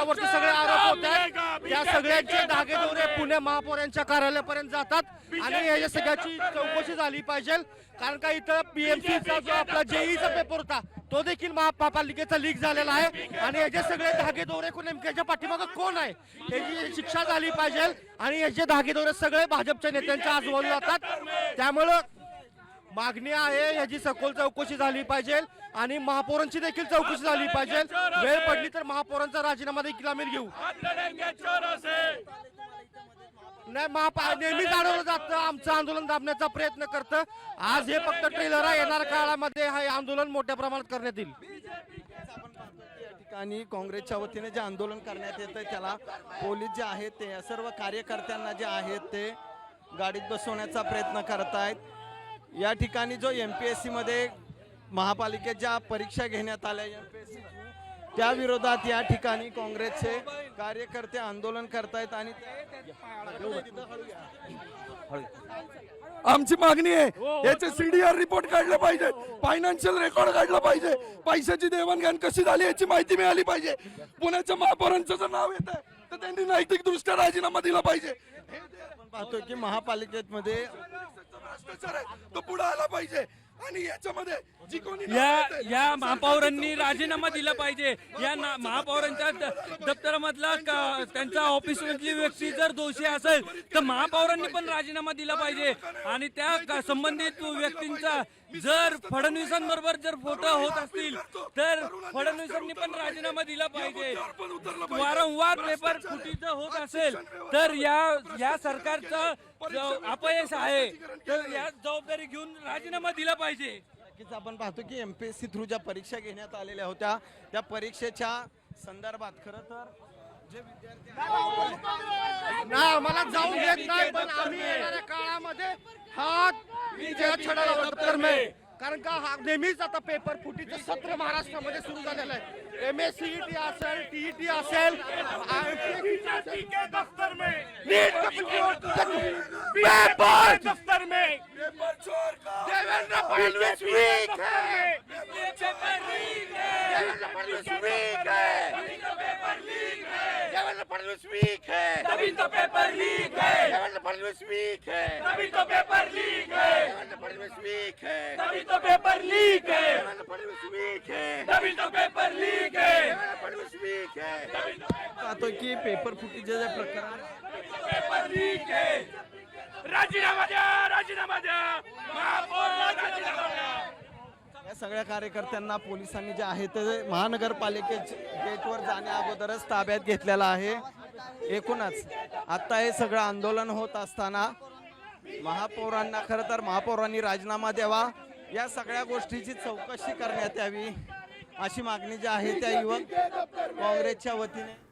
यांच्यावरती सगळे आरोप होत आहेत त्या सगळ्यांचे धागेदोरे पुणे महापौर यांच्या कार्यालयापर्यंत जातात आणि याच्या सगळ्याची चौकशी झाली पाहिजे कारण का इथं पीएमसीचा जो आपला जेईचा पेपर होता तो देखील महापालिकेचा लीक झालेला आहे आणि याचे सगळे धागेदोरे नेमक्याच्या पाठीमागं कोण आहे याची शिक्षा झाली पाहिजे आणि याचे धागेदोरे सगळे भाजपच्या नेत्यांच्या आजवळून जातात त्यामुळं मागणी आहे याची सखोल चौकशी झाली पाहिजे आणि महापौरांची देखील चौकशी झाली पाहिजे वेळ पडली तर महापौरांचा राजीनामा देखील आम्ही घेऊ नाही नेहमीच अडवलं जातं आमचं आंदोलन दाबण्याचा प्रयत्न करतं आज हे फक्त ट्रेलर आहे येणाऱ्या काळामध्ये हे आंदोलन मोठ्या प्रमाणात करण्यात येईल या ठिकाणी काँग्रेसच्या वतीने जे आंदोलन करण्यात येतं त्याला पोलीस जे आहेत ते सर्व कार्यकर्त्यांना जे आहेत ते गाडीत बसवण्याचा प्रयत्न करत आहेत या ठिकाणी जो MPSC मध्ये महापालिकेत ज्या परीक्षा घेण्यात आल्या MPSC त्या विरोधात या ठिकाणी काँग्रेसचे कार्यकर्ते आंदोलन करतायत आणि आमची मागणी आहे याचे CDR रिपोर्ट काढले पाहिजे फायनान्शियल रेकॉर्ड काढला पाहिजे पैशाची देवाणघेवाण कशी झाली याची माहिती मिळाली पाहिजे पुण्याच्या महापौरांचं जर नाव येत आहे तर त्यांनी नैतिक दृष्ट्या राजीनामा दिला पाहिजे आपण पाहतोय की महापालिकेत मध्ये भ्रष्टाचार आहे तो पुढे आला पाहिजे आणि याच्यामध्ये जी कोणी या महापौरांनी राजीनामा दिला पाहिजे या महापौरांच्या दप्तरामधला त्यांच्या ऑफिसमधली व्यक्ती जर दोषी असेल तर महापौरांनी पण राजीनामा दिला पाहिजे आणि त्या संबंधित व्यक्तींचा जर फडणवीसांबरोबर जर फोटो होत असतील तर फडणवीसांनी पण राजीनामा दिला पाहिजे वारंवार पेपर फुटीचं होत असेल तर या सरकारचं अपयश आहे तर या जबाबदारी घेऊन राजीनामा दिला पाहिजे आपण पाहतो की MPSC थ्रू ज्या परीक्षा घेण्यात आलेल्या होत्या त्या परीक्षेच्या संदर्भात खरं तर जे विद्यार्थी नाही मला जाऊन देत नाही पण आम्ही येणाऱ्या काळामध्ये हा छडा दप्तर में कारण का हा नेहमीच आता पेपर फुटीचं सत्र महाराष्ट्रामध्ये सुरू झालेलं आहे MSCET असेल TET असेल दफ्तर में पेपर दफ्तर में देवेंद्र फडणवीस वीक है देवेंद्र फडणवीस वीक है देवेंद्र फडणवीस वीक है तभी तो पेपर लीक है देवेंद्र फडणवीस वीक है तभी तो पेपर लीक है देवेंद्र फडणवीस वीक है तभी तो पेपर लीक है देवेंद्र फडणवीस वीक है तभी तो पेपर लीक है देवेंद्र फडणवीस वीक है पाहतो की पेपर फुटीचे जे प्रकरण पेपर लीक है राजीनामा द्या महापौर राजीनामा द्या या सगळ्या कार्यकर्त्यांना पोलिसांनी जे आहे ते महानगरपालिकेच्या गेटवर जाण्या अगोदरच ताब्यात घेतलेला आहे एकूणच आता हे सगळं आंदोलन होत असताना महापौरांना खरं तर महापौरांनी राजीनामा द्यावा या सगळ्या गोष्टीची चौकशी करण्यात यावी अशी मागणी जी आहे त्या युवक काँग्रेसच्या वतीने